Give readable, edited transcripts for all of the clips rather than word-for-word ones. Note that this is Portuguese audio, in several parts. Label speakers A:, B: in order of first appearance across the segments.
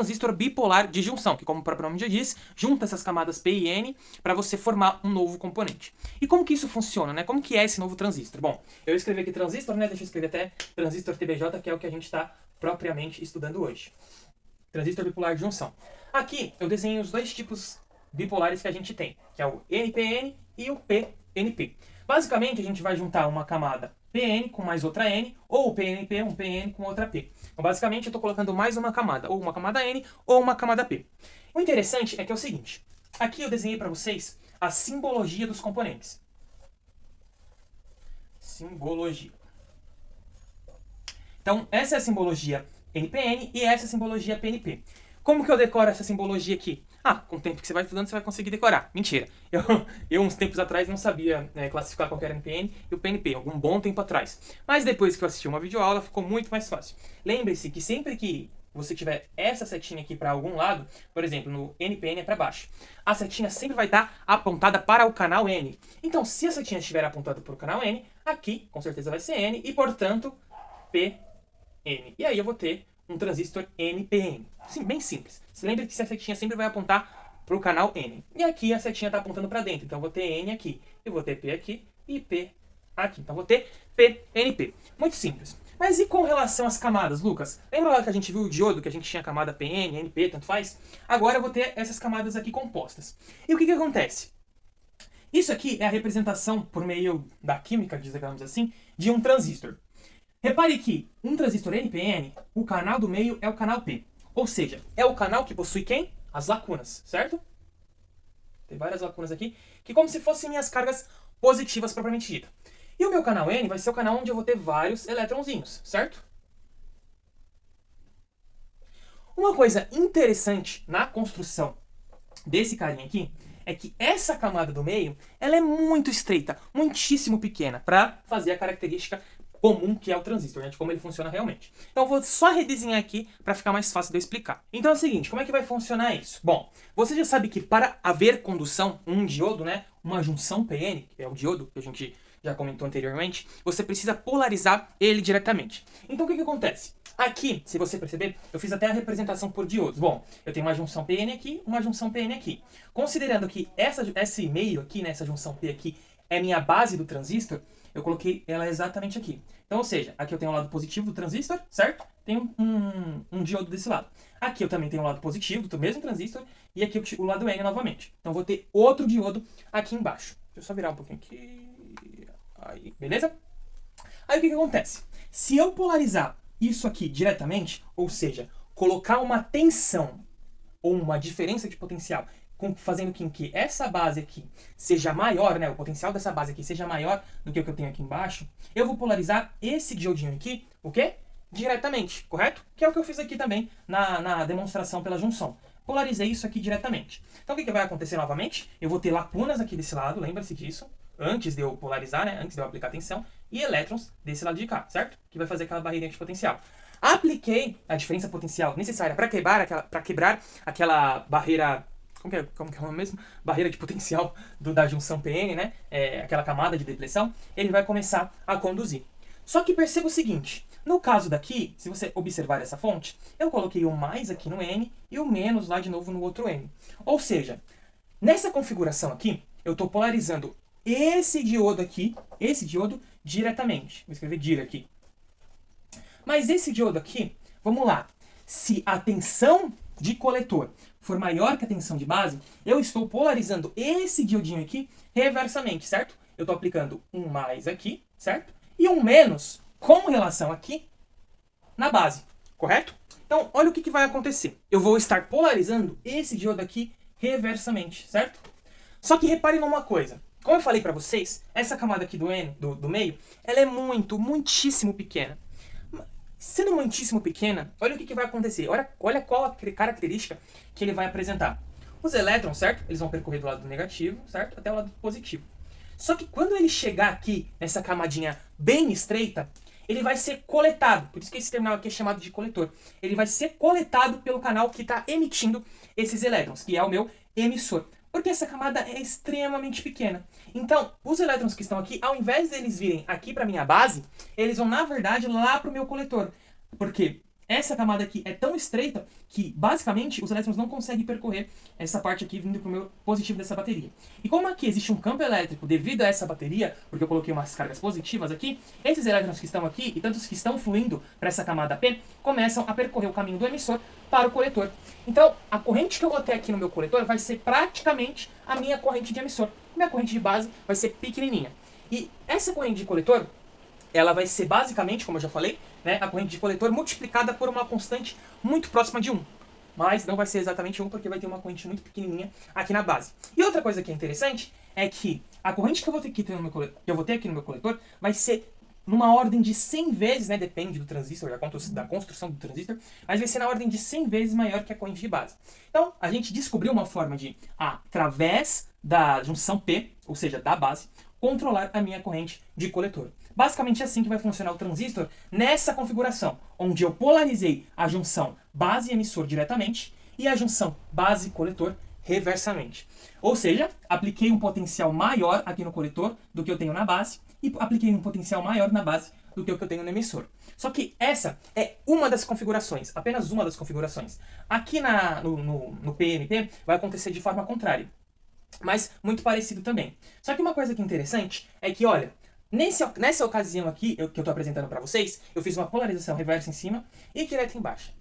A: transistor bipolar de junção, que como o próprio nome já diz, junta essas camadas P e N para você formar um novo componente. E como que isso funciona, né? Como que é esse novo transistor? Bom, eu escrevi aqui transistor, né? Deixa eu escrever até transistor TBJ, que é o que a gente está propriamente estudando hoje. Transistor bipolar de junção. Aqui eu desenho os dois tipos bipolares que a gente tem, que é o NPN e o PNP. Basicamente, a gente vai juntar uma camada PN com mais outra N, ou PNP, um PN com outra P. Então, basicamente, eu estou colocando mais uma camada, ou uma camada N, ou uma camada P. O interessante é que é o seguinte, aqui eu desenhei para vocês a simbologia dos componentes. Simbologia. Então, essa é a simbologia NPN e essa é a simbologia PNP. Como que eu decoro essa simbologia aqui? Ah, com o tempo que você vai estudando, você vai conseguir decorar. Mentira. Eu uns tempos atrás, não sabia classificar qual era o NPN e o PNP, algum bom tempo atrás. Mas depois que eu assisti uma videoaula, ficou muito mais fácil. Lembre-se que sempre que você tiver essa setinha aqui para algum lado, por exemplo, no NPN é para baixo, a setinha sempre vai estar apontada para o canal N. Então, se a setinha estiver apontada para o canal N, aqui com certeza vai ser N e, portanto, PN. E aí eu vou ter um transistor NPN. Sim, bem simples. Se lembra que a setinha sempre vai apontar para o canal N. E aqui a setinha está apontando para dentro. Então eu vou ter N aqui, eu vou ter P aqui e P aqui. Então eu vou ter PNP. Muito simples. Mas e com relação às camadas, Lucas? Lembra lá que a gente viu o diodo, que a gente tinha camada PN, NP, tanto faz? Agora eu vou ter essas camadas aqui compostas. E o que acontece? Isso aqui é a representação, por meio da química, digamos assim, de um transistor. Repare que um transistor NPN, o canal do meio é o canal P. Ou seja, é o canal que possui quem? As lacunas, certo? Tem várias lacunas aqui, que como se fossem minhas cargas positivas propriamente dita. E o meu canal N vai ser o canal onde eu vou ter vários elétronzinhos, certo? Uma coisa interessante na construção desse carinha aqui é que essa camada do meio, ela é muito estreita, muitíssimo pequena, para fazer a característica comum que é o transistor, né, de como ele funciona realmente. Então eu vou só redesenhar aqui para ficar mais fácil de eu explicar. Então é o seguinte, como é que vai funcionar isso? Bom, você já sabe que para haver condução, um diodo, né, uma junção PN, que é o diodo que a gente já comentou anteriormente, você precisa polarizar ele diretamente. Então o que acontece? Aqui, se você perceber, eu fiz até a representação por diodos. Bom, eu tenho uma junção PN aqui, uma junção PN aqui. Considerando que esse meio aqui, né, essa junção P aqui, é minha base do transistor, eu coloquei ela exatamente aqui. Então, ou seja, aqui eu tenho o lado positivo do transistor, certo? Tenho um diodo desse lado. Aqui eu também tenho o lado positivo do mesmo transistor e aqui o lado N novamente. Então, vou ter outro diodo aqui embaixo. Deixa eu só virar um pouquinho aqui. Aí, beleza? Aí o que acontece? Se eu polarizar isso aqui diretamente, ou seja, colocar uma tensão ou uma diferença de potencial fazendo com que essa base aqui seja maior, né, o potencial dessa base aqui seja maior do que o que eu tenho aqui embaixo, eu vou polarizar esse diodinho aqui, o quê? Diretamente, correto? Que é o que eu fiz aqui também na demonstração pela junção. Polarizei isso aqui diretamente. Então o que vai acontecer novamente? Eu vou ter lacunas aqui desse lado, lembra-se disso, antes de eu polarizar, né, antes de eu aplicar tensão, e elétrons desse lado de cá, certo? Que vai fazer aquela barreirinha de potencial. Apliquei a diferença potencial necessária para quebrar aquela barreira. Como que é o nome mesmo? Barreira de potencial da junção PN, né? Aquela camada de depressão, ele vai começar a conduzir. Só que perceba o seguinte, no caso daqui, se você observar essa fonte, eu coloquei o mais aqui no N e o menos lá de novo no outro N. Ou seja, nessa configuração aqui, eu estou polarizando esse diodo aqui, esse diodo diretamente. Vou escrever dir aqui. Mas esse diodo aqui, vamos lá, se a tensão de coletor for maior que a tensão de base, eu estou polarizando esse diodinho aqui reversamente, certo? Eu estou aplicando um mais aqui, certo? E um menos com relação aqui na base, correto? Então, olha o que vai acontecer. Eu vou estar polarizando esse diodo aqui reversamente, certo? Só que reparem numa coisa. Como eu falei para vocês, essa camada aqui do N, do meio, ela é muitíssimo pequena. Sendo muitíssimo pequena, olha o que vai acontecer. Olha qual a característica que ele vai apresentar. Os elétrons, certo? Eles vão percorrer do lado negativo, certo? Até o lado positivo. Só que quando ele chegar aqui, nessa camadinha bem estreita, ele vai ser coletado. Por isso que esse terminal aqui é chamado de coletor. Ele vai ser coletado pelo canal que está emitindo esses elétrons, que é o meu emissor. Porque essa camada é extremamente pequena. Então, os elétrons que estão aqui, ao invés deles virem aqui para minha base, eles vão, na verdade, lá para o meu coletor. Porque essa camada aqui é tão estreita que, basicamente, os elétrons não conseguem percorrer essa parte aqui vindo para o meu positivo dessa bateria. E como aqui existe um campo elétrico devido a essa bateria, porque eu coloquei umas cargas positivas aqui, esses elétrons que estão aqui e tantos que estão fluindo para essa camada P, começam a percorrer o caminho do emissor para o coletor. Então, a corrente que eu vou ter aqui no meu coletor vai ser praticamente a minha corrente de emissor. Minha corrente de base vai ser pequenininha. E essa corrente de coletor, ela vai ser basicamente, como eu já falei, né, a corrente de coletor multiplicada por uma constante muito próxima de 1. Mas não vai ser exatamente 1, porque vai ter uma corrente muito pequenininha aqui na base. E outra coisa que é interessante é que a corrente que eu vou ter aqui no meu coletor vai ser numa ordem de 100 vezes, né, depende do transistor, da construção do transistor, mas vai ser na ordem de 100 vezes maior que a corrente de base. Então, a gente descobriu uma forma de, através da junção P, ou seja, da base, controlar a minha corrente de coletor. Basicamente é assim que vai funcionar o transistor nessa configuração, onde eu polarizei a junção base-emissor diretamente e a junção base-coletor reversamente. Ou seja, apliquei um potencial maior aqui no coletor do que eu tenho na base e apliquei um potencial maior na base do que o que eu tenho no emissor. Só que essa é uma das configurações, apenas uma das configurações. Aqui no PNP vai acontecer de forma contrária, mas muito parecido também. Só que uma coisa que é interessante é que, olha, nessa ocasião aqui, que eu estou apresentando para vocês, eu fiz uma polarização reversa em cima e direta embaixo.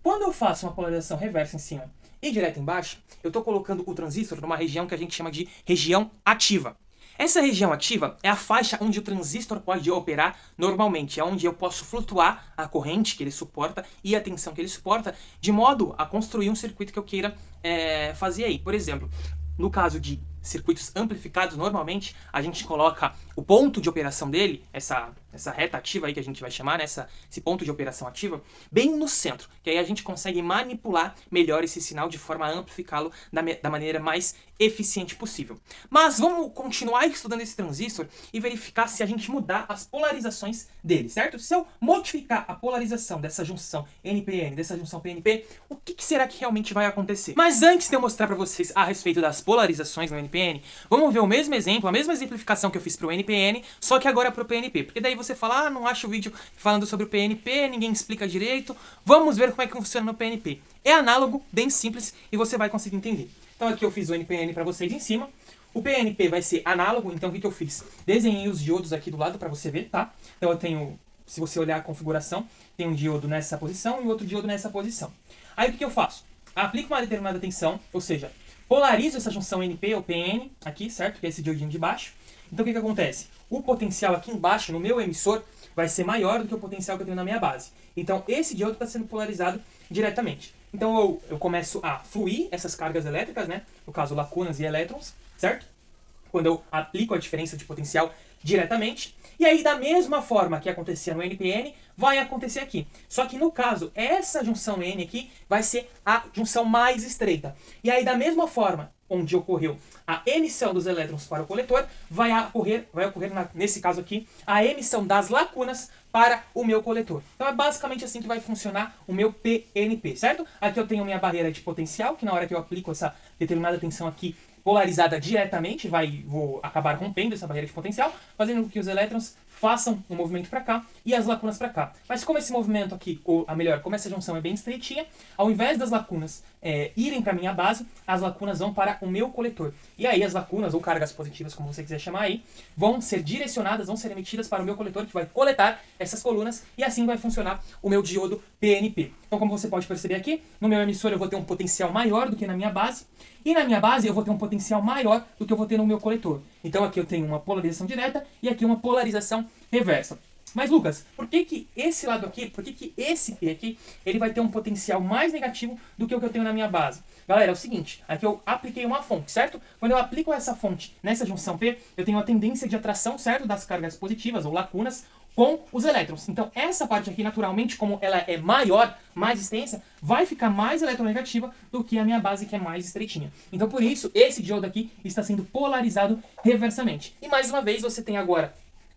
A: Quando eu faço uma polarização reversa em cima e direta embaixo, eu estou colocando o transistor numa região que a gente chama de região ativa. Essa região ativa é a faixa onde o transistor pode operar normalmente, é onde eu posso flutuar a corrente que ele suporta e a tensão que ele suporta, de modo a construir um circuito que eu queira fazer aí. Por exemplo, no caso de circuitos amplificados, normalmente a gente coloca o ponto de operação dele, essa reta ativa aí que a gente vai chamar, né, esse ponto de operação ativa, bem no centro, que aí a gente consegue manipular melhor esse sinal de forma a amplificá-lo da maneira mais eficiente possível. Mas vamos continuar estudando esse transistor e verificar se a gente mudar as polarizações dele, certo? Se eu modificar a polarização dessa junção NPN, dessa junção PNP, o que será que realmente vai acontecer? Mas antes de eu mostrar para vocês a respeito das polarizações no NPN, vamos ver o mesmo exemplo, a mesma exemplificação que eu fiz para o NPN, só que agora para o PNP. Porque daí você fala, não acha o vídeo falando sobre o PNP, ninguém explica direito. Vamos ver como é que funciona no PNP. É análogo, bem simples, e você vai conseguir entender. Então aqui eu fiz o NPN para vocês em cima. O PNP vai ser análogo, então o que eu fiz? Desenhei os diodos aqui do lado para você ver, tá? Então eu tenho, se você olhar a configuração, tem um diodo nessa posição e outro diodo nessa posição. Aí o que eu faço? Aplico uma determinada tensão, ou seja, polarizo essa junção NP ou PN aqui, certo? Que é esse diodinho de baixo. Então o que acontece? O potencial aqui embaixo, no meu emissor, vai ser maior do que o potencial que eu tenho na minha base. Então esse diodo está sendo polarizado diretamente. Então eu começo a fluir essas cargas elétricas, né? No caso, lacunas e elétrons, certo? Quando eu aplico a diferença de potencial diretamente. E aí, da mesma forma que acontecia no NPN, vai acontecer aqui. Só que no caso, essa junção N aqui vai ser a junção mais estreita. E aí, da mesma forma onde ocorreu a emissão dos elétrons para o coletor, vai ocorrer nesse caso aqui, a emissão das lacunas para o meu coletor. Então é basicamente assim que vai funcionar o meu PNP, certo? Aqui eu tenho minha barreira de potencial, que na hora que eu aplico essa determinada tensão aqui, polarizada diretamente, vou acabar rompendo essa barreira de potencial, fazendo com que os elétrons façam um movimento para cá e as lacunas para cá. Mas como esse movimento aqui, como essa junção é bem estreitinha, ao invés das lacunas irem para a minha base, as lacunas vão para o meu coletor. E aí as lacunas, ou cargas positivas, como você quiser chamar aí, vão ser direcionadas, vão ser emitidas para o meu coletor, que vai coletar essas colunas, e assim vai funcionar o meu diodo PNP. Então, como você pode perceber aqui, no meu emissor eu vou ter um potencial maior do que na minha base, e na minha base eu vou ter um potencial maior do que eu vou ter no meu coletor. Então aqui eu tenho uma polarização direta e aqui uma polarização reversa. Mas Lucas, por que esse lado aqui, por que esse P aqui, ele vai ter um potencial mais negativo do que o que eu tenho na minha base? Galera, é o seguinte, aqui eu apliquei uma fonte, certo? Quando eu aplico essa fonte nessa junção P, eu tenho a tendência de atração, certo? Das cargas positivas ou lacunas com os elétrons. Então essa parte aqui, naturalmente, como ela é maior, mais extensa, vai ficar mais eletronegativa do que a minha base, que é mais estreitinha. Então por isso, esse diodo aqui está sendo polarizado reversamente. E mais uma vez, você tem agora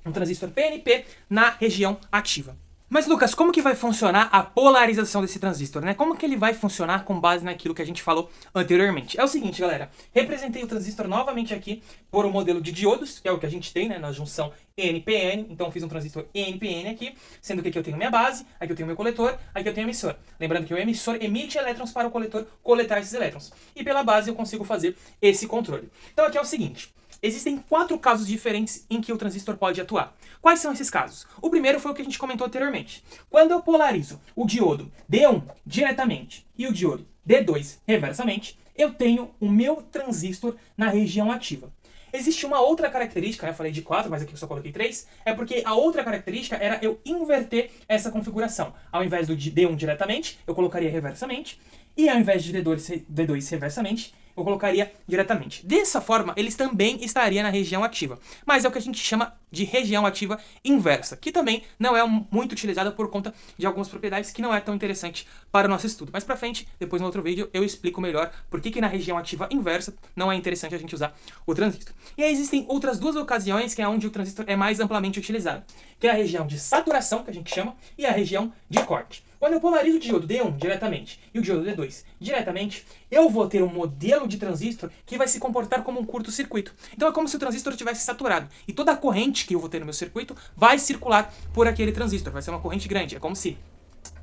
A: um transistor PNP na região ativa. Mas, Lucas, como que vai funcionar a polarização desse transistor, né? Como que ele vai funcionar com base naquilo que a gente falou anteriormente? É o seguinte, galera. Representei o transistor novamente aqui por um modelo de diodos, que é o que a gente tem, né, na junção NPN. Então, fiz um transistor NPN aqui, sendo que aqui eu tenho minha base, aqui eu tenho meu coletor, aqui eu tenho o emissor. Lembrando que o emissor emite elétrons para o coletor coletar esses elétrons. E pela base eu consigo fazer esse controle. Então, aqui é o seguinte. Existem 4 casos diferentes em que o transistor pode atuar. Quais são esses casos? O primeiro foi o que a gente comentou anteriormente. Quando eu polarizo o diodo D1 diretamente e o diodo D2 reversamente, eu tenho o meu transistor na região ativa. Existe uma outra característica, né? Eu falei de 4, mas aqui eu só coloquei 3, é porque a outra característica era eu inverter essa configuração. Ao invés do D1 diretamente, eu colocaria reversamente, e ao invés de D2 reversamente, eu colocaria diretamente. Dessa forma, eles também estariam na região ativa. Mas é o que a gente chama de região ativa inversa, que também não é muito utilizada por conta de algumas propriedades que não é tão interessante para o nosso estudo. Mais pra frente, depois no outro vídeo, eu explico melhor por que na região ativa inversa não é interessante a gente usar o transistor. E aí existem outras 2 ocasiões que é onde o transistor é mais amplamente utilizado, que é a região de saturação, que a gente chama, e a região de corte. Quando eu polarizo o diodo D1 diretamente e o diodo D2 diretamente, eu vou ter um modelo de transistor que vai se comportar como um curto-circuito. Então é como se o transistor estivesse saturado. E toda a corrente que eu vou ter no meu circuito vai circular por aquele transistor. Vai ser uma corrente grande. É como se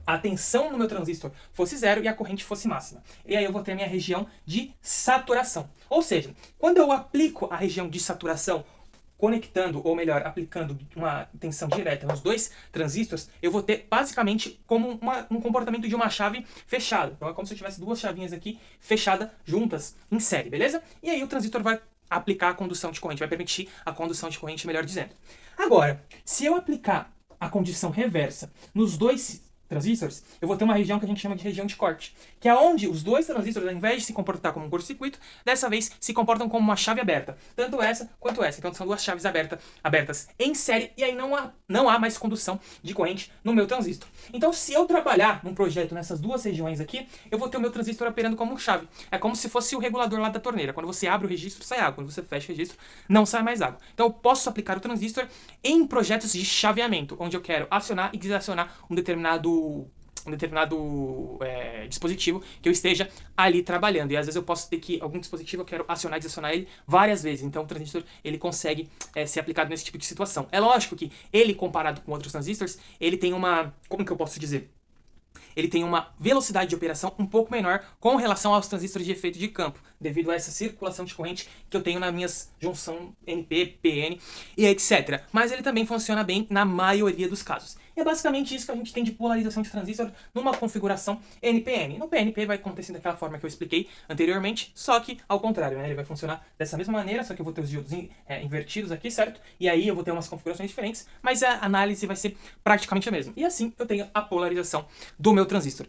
A: a tensão no meu transistor fosse 0 e a corrente fosse máxima. E aí eu vou ter a minha região de saturação. Ou seja, quando eu aplico a região de saturação conectando, ou melhor, aplicando uma tensão direta nos 2 transistores, eu vou ter basicamente como um comportamento de uma chave fechada. Então é como se eu tivesse 2 chavinhas aqui fechadas juntas em série, beleza? E aí o transistor vai aplicar a condução de corrente, vai permitir a condução de corrente, melhor dizendo. Agora, se eu aplicar a condição reversa nos 2 transistores, eu vou ter uma região que a gente chama de região de corte, que é onde os 2 transistores, ao invés de se comportar como um curto-circuito, dessa vez se comportam como uma chave aberta, tanto essa quanto essa. Então são 2 chaves abertas em série, e aí não há mais condução de corrente no meu transistor. Então, se eu trabalhar num projeto nessas 2 regiões aqui, eu vou ter o meu transistor operando como chave. É como se fosse o regulador lá da torneira. Quando você abre o registro, sai água. Quando você fecha o registro, não sai mais água. Então eu posso aplicar o transistor em projetos de chaveamento, onde eu quero acionar e desacionar um determinado dispositivo que eu esteja ali trabalhando. E às vezes eu posso ter que algum dispositivo eu quero acionar e desacionar ele várias vezes. Então o transistor ele consegue ser aplicado nesse tipo de situação. É lógico que ele, comparado com outros transistores, ele tem uma... Como que eu posso dizer? Ele tem uma velocidade de operação um pouco menor com relação aos transistores de efeito de campo, devido a essa circulação de corrente que eu tenho nas minhas junção NP, PN e etc. Mas ele também funciona bem na maioria dos casos. E é basicamente isso que a gente tem de polarização de transistor numa configuração NPN. No PNP vai acontecer daquela forma que eu expliquei anteriormente, só que ao contrário, né? Ele vai funcionar dessa mesma maneira, só que eu vou ter os diodos invertidos aqui, certo? E aí eu vou ter umas configurações diferentes, mas a análise vai ser praticamente a mesma. E assim eu tenho a polarização do meu transistor.